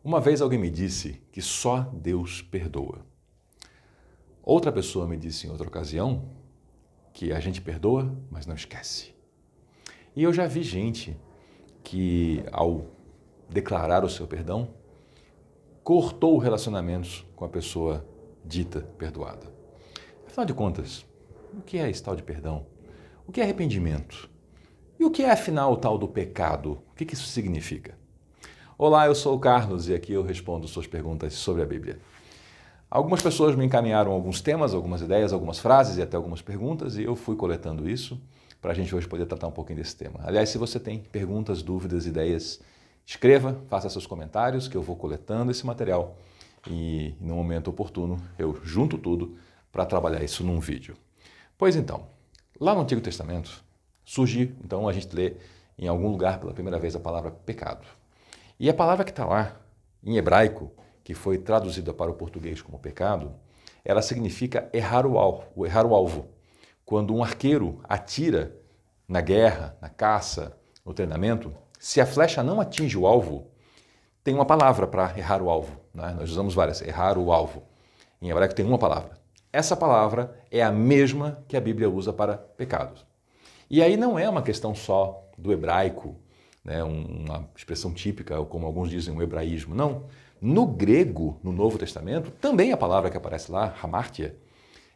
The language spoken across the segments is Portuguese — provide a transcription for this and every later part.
Uma vez alguém me disse que só Deus perdoa. Outra pessoa me disse em outra ocasião que a gente perdoa, mas não esquece. E eu já vi gente que, ao declarar o seu perdão, cortou relacionamentos com a pessoa dita perdoada. Afinal de contas, o que é esse tal de perdão? O que é arrependimento? E o que é, afinal, o tal do pecado? O que isso significa? Olá, eu sou o Carlos e aqui eu respondo suas perguntas sobre a Bíblia. Algumas pessoas me encaminharam alguns temas, algumas ideias, algumas frases e até algumas perguntas e eu fui coletando isso para a gente hoje poder tratar um pouquinho desse tema. Aliás, se você tem perguntas, dúvidas, ideias, escreva, faça seus comentários que eu vou coletando esse material e no momento oportuno eu junto tudo para trabalhar isso num vídeo. Pois então, lá no Antigo Testamento surge, então a gente lê em algum lugar pela primeira vez a palavra pecado. E a palavra que está lá, em hebraico, que foi traduzida para o português como pecado, ela significa errar o alvo. Quando um arqueiro atira na guerra, na caça, no treinamento, se a flecha não atinge o alvo, tem uma palavra para errar o alvo. Né? Nós usamos várias, errar o alvo. Em hebraico tem uma palavra. Essa palavra é a mesma que a Bíblia usa para pecados. E aí não é uma questão só do hebraico, né, uma expressão típica, ou como alguns dizem, um hebraísmo. Não. No grego, no Novo Testamento, também a palavra que aparece lá, hamartia,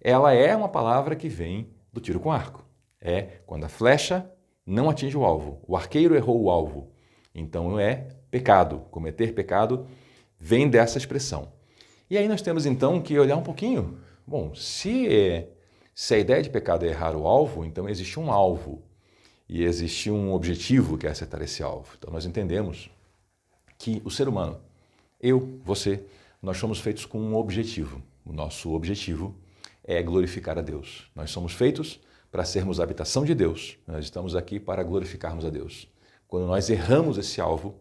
ela é uma palavra que vem do tiro com arco. É quando a flecha não atinge o alvo, o arqueiro errou o alvo. Então é pecado, cometer pecado vem dessa expressão. E aí nós temos então que olhar um pouquinho. Bom, se a ideia de pecado é errar o alvo, então existe um alvo. E existe um objetivo que é acertar esse alvo. Então nós entendemos que o ser humano, eu, você, nós somos feitos com um objetivo. O nosso objetivo é glorificar a Deus. Nós somos feitos para sermos a habitação de Deus. Nós estamos aqui para glorificarmos a Deus. Quando nós erramos esse alvo,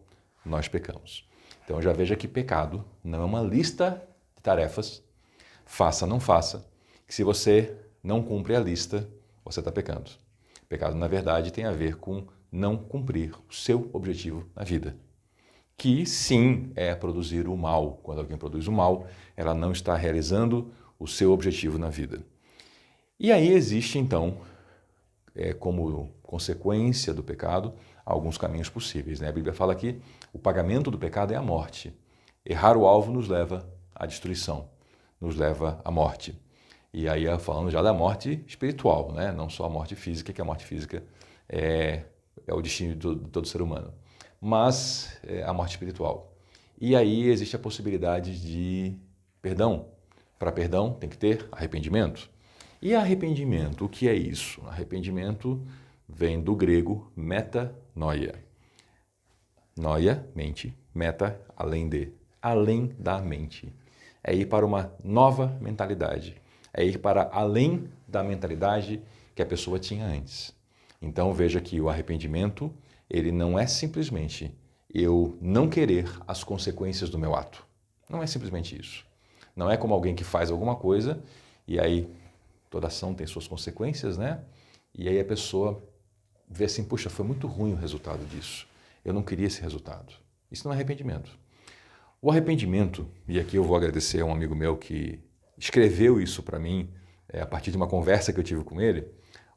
nós pecamos. Então já veja que pecado não é uma lista de tarefas, faça, não faça, que se você não cumpre a lista, você está pecando. Pecado, na verdade, tem a ver com não cumprir o seu objetivo na vida. Que, sim, é produzir o mal. Quando alguém produz o mal, ela não está realizando o seu objetivo na vida. E aí existe, então, como consequência do pecado, alguns caminhos possíveis. Né? A Bíblia fala que o pagamento do pecado é a morte. Errar o alvo nos leva à destruição, nos leva à morte. E aí falando já da morte espiritual, né? Não só a morte física, que a morte física é o destino de todo ser humano, mas a morte espiritual. E aí existe a possibilidade de perdão. Para perdão tem que ter arrependimento. E arrependimento, o que é isso? Arrependimento vem do grego metanoia. Noia, mente, meta, além de, além da mente. É ir para uma nova mentalidade. É ir para além da mentalidade que a pessoa tinha antes. Então veja que o arrependimento, ele não é simplesmente eu não querer as consequências do meu ato. Não é simplesmente isso. Não é como alguém que faz alguma coisa e aí toda ação tem suas consequências, né? E aí a pessoa vê assim, puxa, foi muito ruim o resultado disso. Eu não queria esse resultado. Isso não é arrependimento. O arrependimento, e aqui eu vou agradecer a um amigo meu que escreveu isso para mim a partir de uma conversa que eu tive com ele.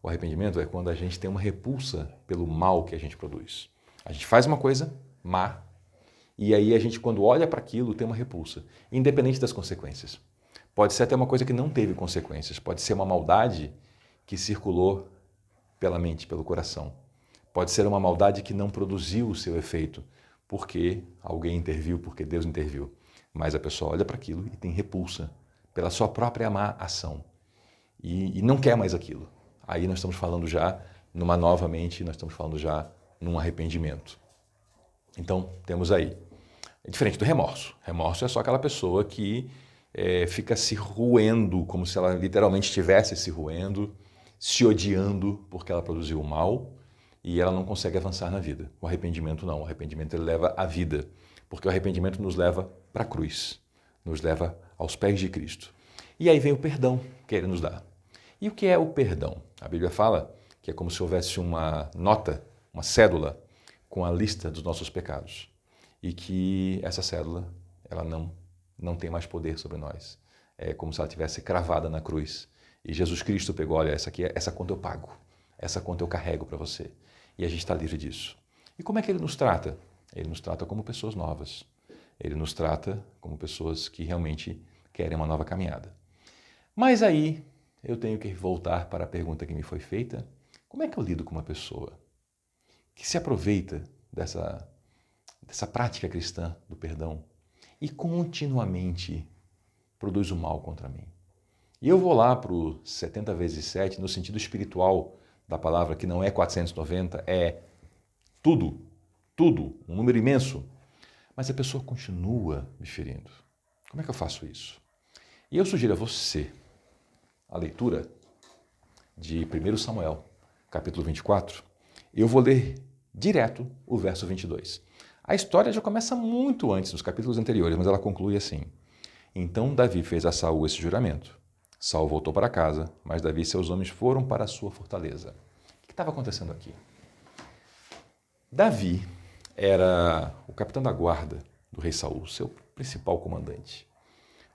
O arrependimento é quando a gente tem uma repulsa pelo mal que a gente produz. A gente faz uma coisa má e aí a gente, quando olha para aquilo, tem uma repulsa, independente das consequências. Pode ser até uma coisa que não teve consequências, pode ser uma maldade que circulou pela mente, pelo coração. Pode ser uma maldade que não produziu o seu efeito, porque alguém interviu, porque Deus interviu. Mas a pessoa olha para aquilo e tem repulsa pela sua própria má ação e não quer mais aquilo. Aí nós estamos falando já numa nova mente, nós estamos falando já num arrependimento. Então, temos aí. É diferente do remorso. Remorso é só aquela pessoa que fica se roendo, como se ela literalmente estivesse se roendo, se odiando porque ela produziu o mal e ela não consegue avançar na vida. O arrependimento não. O arrependimento ele leva à vida, porque o arrependimento nos leva para a cruz, nos leva aos pés de Cristo. E aí vem o perdão que ele nos dá. E o que é o perdão? A Bíblia fala que é como se houvesse uma nota, uma cédula, com a lista dos nossos pecados. e que essa cédula ela não tem mais poder sobre nós. É como se ela tivesse cravada na cruz. E Jesus Cristo pegou, olha, essa conta eu pago, essa conta eu carrego para você. E a gente está livre disso. E como é que ele nos trata? Ele nos trata como pessoas novas. Ele nos trata como pessoas que realmente querem uma nova caminhada. Mas aí eu tenho que voltar para a pergunta que me foi feita. Como é que eu lido com uma pessoa que se aproveita dessa prática cristã do perdão e continuamente produz o mal contra mim? E eu vou lá para o 70 vezes 7, no sentido espiritual da palavra, que não é 490, é tudo, um número imenso. Mas a pessoa continua me ferindo. Como é que eu faço isso? E eu sugiro a você a leitura de 1 Samuel, capítulo 24. Eu vou ler direto o verso 22. A história já começa muito antes, nos capítulos anteriores, mas ela conclui assim. Então Davi fez a Saul esse juramento. Saul voltou para casa, mas Davi e seus homens foram para a sua fortaleza. O que estava acontecendo aqui? Davi era o capitão da guarda do rei Saul, seu principal comandante.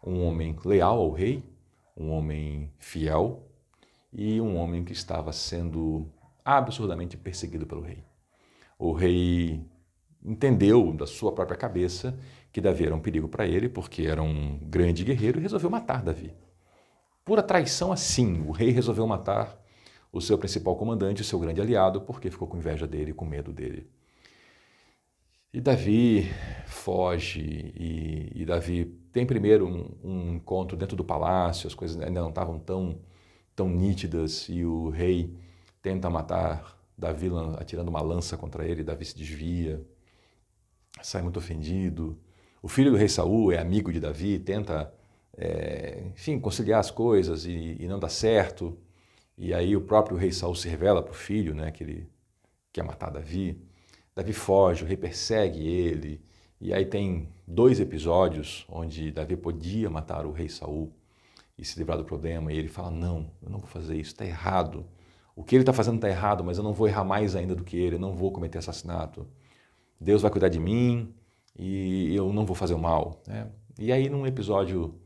Um homem leal ao rei, um homem fiel e um homem que estava sendo absurdamente perseguido pelo rei. O rei entendeu da sua própria cabeça que Davi era um perigo para ele, porque era um grande guerreiro, e resolveu matar Davi. Pura traição assim, o rei resolveu matar o seu principal comandante, o seu grande aliado, porque ficou com inveja dele, com medo dele. E Davi foge, e Davi tem primeiro um encontro dentro do palácio, as coisas ainda não estavam tão nítidas, e o rei tenta matar Davi atirando uma lança contra ele, Davi se desvia, sai muito ofendido. O filho do rei Saul é amigo de Davi, tenta, conciliar as coisas e não dá certo. E aí o próprio rei Saul se revela para o filho, né, que ele quer matar Davi. Davi foge, o rei persegue ele. E aí tem 2 episódios onde Davi podia matar o rei Saul e se livrar do problema. E ele fala, não, eu não vou fazer isso, está errado. O que ele está fazendo está errado, mas eu não vou errar mais ainda do que ele, eu não vou cometer assassinato. Deus vai cuidar de mim e eu não vou fazer o mal, né? E aí num episódio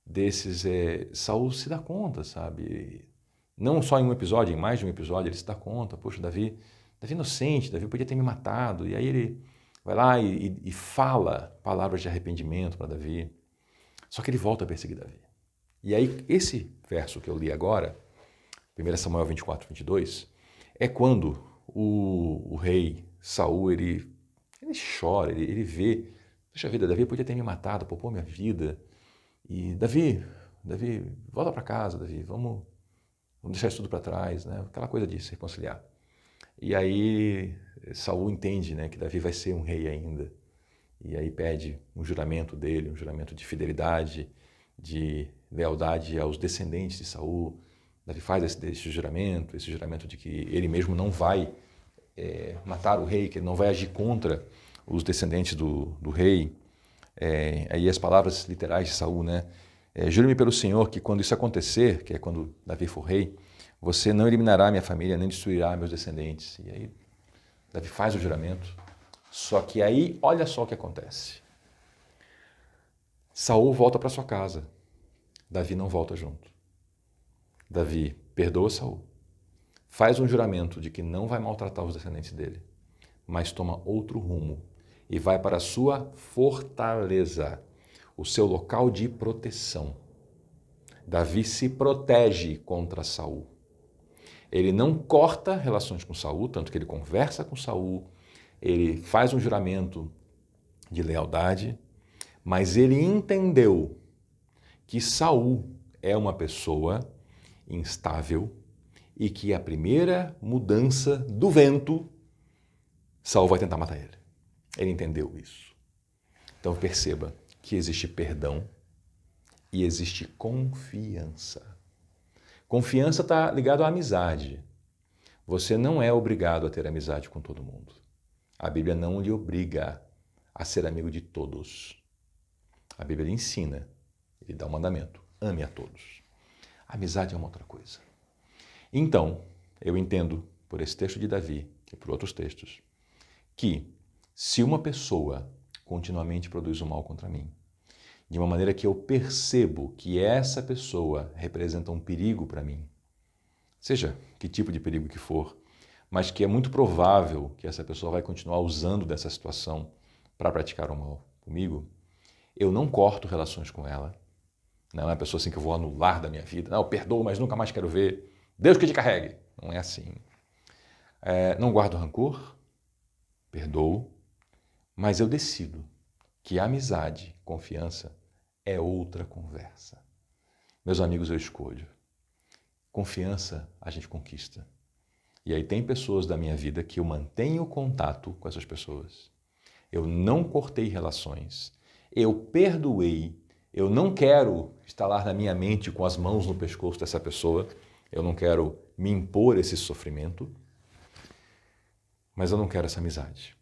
desses, Saul se dá conta, sabe? Não só em um episódio, em mais de um episódio, ele se dá conta, poxa, Davi é inocente, Davi podia ter me matado. E aí ele vai lá e fala palavras de arrependimento para Davi. Só que ele volta a perseguir Davi. E aí esse verso que eu li agora, 1 Samuel 24, 22, é quando o rei Saul, ele chora, ele vê, poxa vida, Davi podia ter me matado, poupou minha vida. E Davi, volta para casa, Davi, vamos deixar isso tudo para trás, né? Aquela coisa de se reconciliar. E aí Saul entende, né, que Davi vai ser um rei ainda. E aí pede um juramento dele, um juramento de fidelidade, de lealdade aos descendentes de Saul. Davi faz esse juramento de que ele mesmo não vai matar o rei, que ele não vai agir contra os descendentes do rei. Aí as palavras literais de Saul, né? Jure-me pelo Senhor que quando isso acontecer, que é quando Davi for rei, você não eliminará minha família, nem destruirá meus descendentes. E aí Davi faz o juramento. Só que aí, olha só o que acontece. Saul volta para sua casa. Davi não volta junto. Davi perdoa Saul. Faz um juramento de que não vai maltratar os descendentes dele, mas toma outro rumo e vai para a sua fortaleza, o seu local de proteção. Davi se protege contra Saul. Ele não corta relações com Saul, tanto que ele conversa com Saul, ele faz um juramento de lealdade, mas ele entendeu que Saul é uma pessoa instável e que a primeira mudança do vento, Saul vai tentar matar ele. Ele entendeu isso. Então perceba que existe perdão e existe confiança. Confiança está ligado à amizade. Você não é obrigado a ter amizade com todo mundo. A Bíblia não lhe obriga a ser amigo de todos. A Bíblia lhe ensina, ele dá um mandamento, ame a todos. A amizade é uma outra coisa. Então, eu entendo, por esse texto de Davi e por outros textos, que se uma pessoa continuamente produz o mal contra mim. De uma maneira que eu percebo que essa pessoa representa um perigo para mim, seja que tipo de perigo que for, mas que é muito provável que essa pessoa vai continuar usando dessa situação para praticar o mal comigo, eu não corto relações com ela. Não é uma pessoa assim que eu vou anular da minha vida. Não, eu perdoo, mas nunca mais quero ver. Deus que te carregue. Não é assim. Não guardo rancor, perdoo, mas eu decido que amizade, confiança, é outra conversa. Meus amigos, eu escolho. Confiança a gente conquista. E aí tem pessoas da minha vida que eu mantenho contato com essas pessoas. Eu não cortei relações. Eu perdoei. Eu não quero instalar na minha mente com as mãos no pescoço dessa pessoa. Eu não quero me impor esse sofrimento. Mas eu não quero essa amizade.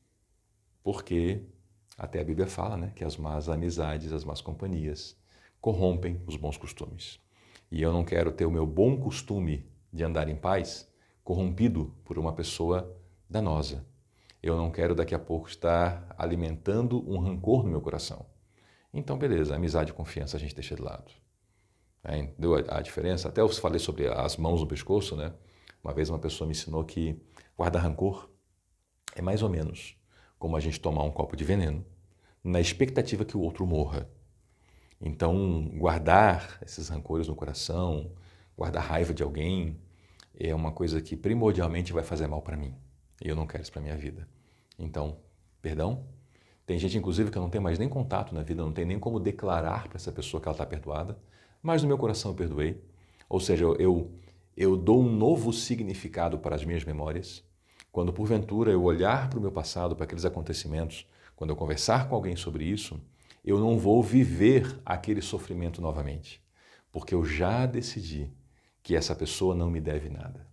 Porque até a Bíblia fala, né, que as más amizades, as más companhias corrompem os bons costumes. E eu não quero ter o meu bom costume de andar em paz corrompido por uma pessoa danosa. Eu não quero daqui a pouco estar alimentando um rancor no meu coração. Então, beleza, amizade e confiança a gente deixa de lado. Deu a diferença? Até eu falei sobre as mãos no pescoço, né? Uma vez uma pessoa me ensinou que guardar rancor é mais ou menos como a gente tomar um copo de veneno na expectativa que o outro morra. Então, guardar esses rancores no coração, guardar raiva de alguém, é uma coisa que primordialmente vai fazer mal para mim. E eu não quero isso para minha vida. Então, perdão. Tem gente, inclusive, que eu não tenho mais nem contato na vida, não tem nem como declarar para essa pessoa que ela está perdoada, mas no meu coração eu perdoei. Ou seja, eu dou um novo significado para as minhas memórias. Quando, porventura, eu olhar para o meu passado, para aqueles acontecimentos, quando eu conversar com alguém sobre isso, eu não vou viver aquele sofrimento novamente, porque eu já decidi que essa pessoa não me deve nada.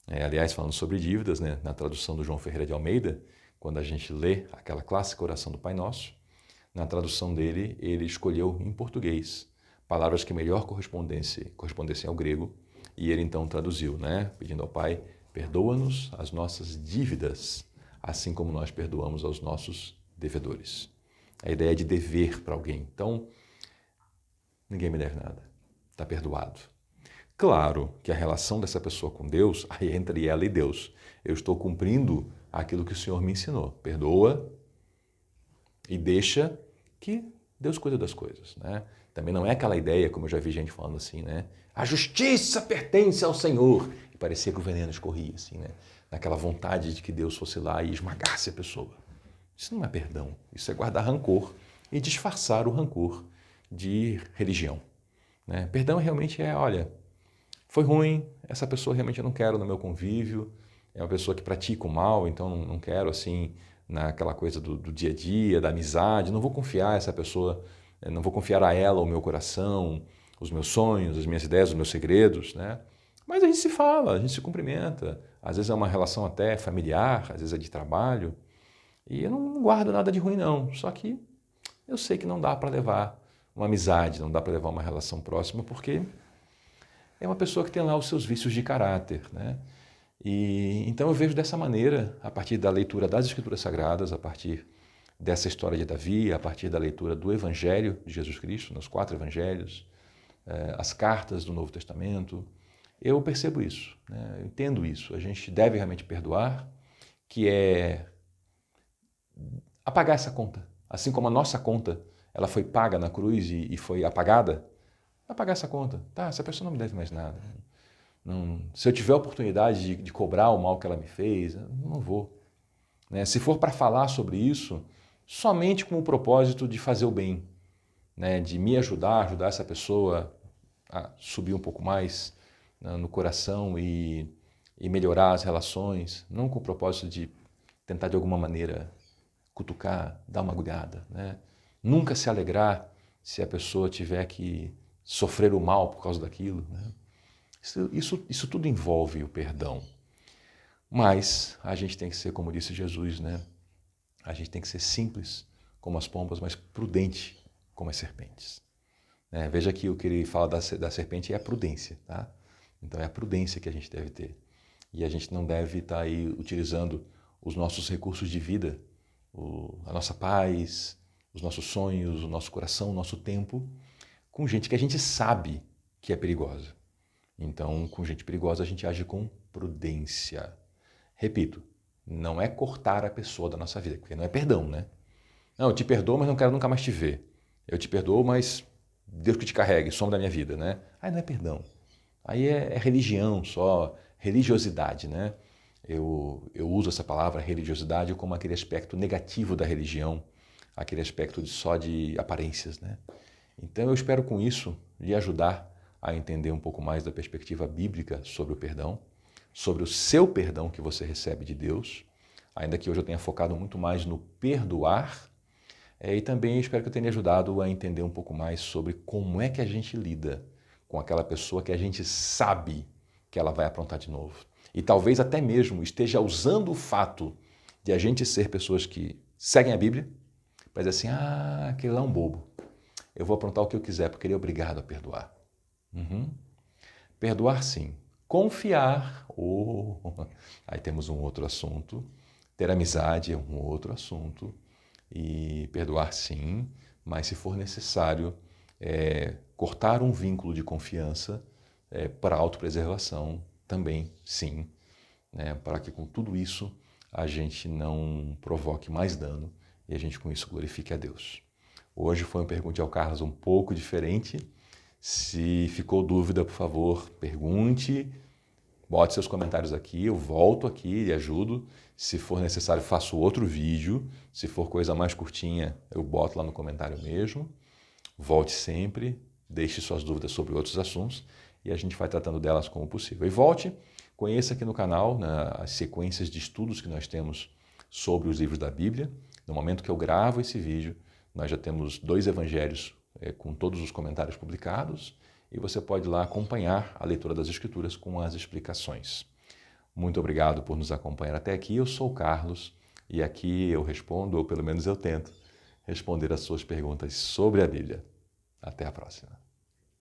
Aliás, falando sobre dívidas, né, na tradução do João Ferreira de Almeida, quando a gente lê aquela clássica oração do Pai Nosso, na tradução dele, ele escolheu em português palavras que melhor correspondessem ao grego, e ele então traduziu, né, pedindo ao Pai, perdoa-nos as nossas dívidas, assim como nós perdoamos aos nossos devedores. A ideia de dever para alguém. Então, ninguém me deve nada, está perdoado. Claro que a relação dessa pessoa com Deus, aí é entre ela e Deus. Eu estou cumprindo aquilo que o Senhor me ensinou. Perdoa e deixa que Deus cuida das coisas, né? Também não é aquela ideia, como eu já vi gente falando assim, né? A justiça pertence ao Senhor. E parecia que o veneno escorria, assim, né? Naquela vontade de que Deus fosse lá e esmagasse a pessoa. Isso não é perdão. Isso é guardar rancor e disfarçar o rancor de religião, né? Perdão realmente é, olha, foi ruim, essa pessoa realmente eu não quero no meu convívio, é uma pessoa que pratica o mal, então não quero assim, naquela coisa do dia a dia, da amizade, não vou confiar essa pessoa, não vou confiar a ela o meu coração, os meus sonhos, as minhas ideias, os meus segredos, né? Mas a gente se fala, a gente se cumprimenta, às vezes é uma relação até familiar, às vezes é de trabalho, e eu não guardo nada de ruim não, só que eu sei que não dá para levar uma amizade, não dá para levar uma relação próxima, porque é uma pessoa que tem lá os seus vícios de caráter, né? E então eu vejo dessa maneira, a partir da leitura das Escrituras Sagradas, a partir dessa história de Davi, a partir da leitura do Evangelho de Jesus Cristo, nos 4 Evangelhos, as cartas do Novo Testamento, eu percebo isso, né? Eu entendo isso. A gente deve realmente perdoar, que é apagar essa conta. Assim como a nossa conta ela foi paga na cruz e foi apagada, apagar essa conta. Tá, essa pessoa não me deve mais nada. Não, se eu tiver a oportunidade de cobrar o mal que ela me fez, eu não vou. Né? Se for para falar sobre isso, somente com o propósito de fazer o bem, né? De me ajudar essa pessoa a subir um pouco mais, né, no coração e melhorar as relações, não com o propósito de tentar de alguma maneira cutucar, dar uma agulhada. Né? Nunca se alegrar se a pessoa tiver que sofrer o mal por causa daquilo. Né? Isso tudo envolve o perdão. Mas a gente tem que ser, como disse Jesus, né? A gente tem que ser simples como as pombas, mas prudente como as serpentes. Veja que o que ele fala da serpente é a prudência, tá? Então é a prudência que a gente deve ter. E a gente não deve estar aí utilizando os nossos recursos de vida, a nossa paz, os nossos sonhos, o nosso coração, o nosso tempo, com gente que a gente sabe que é perigosa. Então, com gente perigosa, a gente age com prudência. Repito, não é cortar a pessoa da nossa vida, porque não é perdão, né? Não, eu te perdoo, mas não quero nunca mais te ver. Eu te perdoo, mas Deus que te carregue, some da minha vida, né? Aí não é perdão. Aí é religião só, religiosidade, né? Eu uso essa palavra religiosidade como aquele aspecto negativo da religião, aquele aspecto só de aparências, né? Então eu espero com isso lhe ajudar a entender um pouco mais da perspectiva bíblica sobre o perdão, sobre o seu perdão que você recebe de Deus, ainda que hoje eu tenha focado muito mais no perdoar, e também espero que eu tenha ajudado a entender um pouco mais sobre como é que a gente lida com aquela pessoa que a gente sabe que ela vai aprontar de novo. E talvez até mesmo esteja usando o fato de a gente ser pessoas que seguem a Bíblia para dizer assim, aquele lá é um bobo. Eu vou aprontar o que eu quiser porque ele é obrigado a perdoar. Perdoar sim. Confiar, aí temos um outro assunto. Ter amizade é um outro assunto. E perdoar sim, mas se for necessário, cortar um vínculo de confiança para autopreservação também sim, né, para que com tudo isso a gente não provoque mais dano e a gente com isso glorifique a Deus. Hoje foi um Pergunte ao Carlos um pouco diferente. Se ficou dúvida, por favor, pergunte, bote seus comentários aqui, eu volto aqui e ajudo. Se for necessário, faço outro vídeo. Se for coisa mais curtinha, eu boto lá no comentário mesmo. Volte sempre, deixe suas dúvidas sobre outros assuntos e a gente vai tratando delas como possível. E volte, conheça aqui no canal, né, as sequências de estudos que nós temos sobre os livros da Bíblia. No momento que eu gravo esse vídeo, nós já temos 2 evangelhos com todos os comentários publicados e você pode lá acompanhar a leitura das Escrituras com as explicações. Muito obrigado por nos acompanhar até aqui. Eu sou o Carlos e aqui eu respondo, ou pelo menos eu tento, responder as suas perguntas sobre a Bíblia. Até a próxima.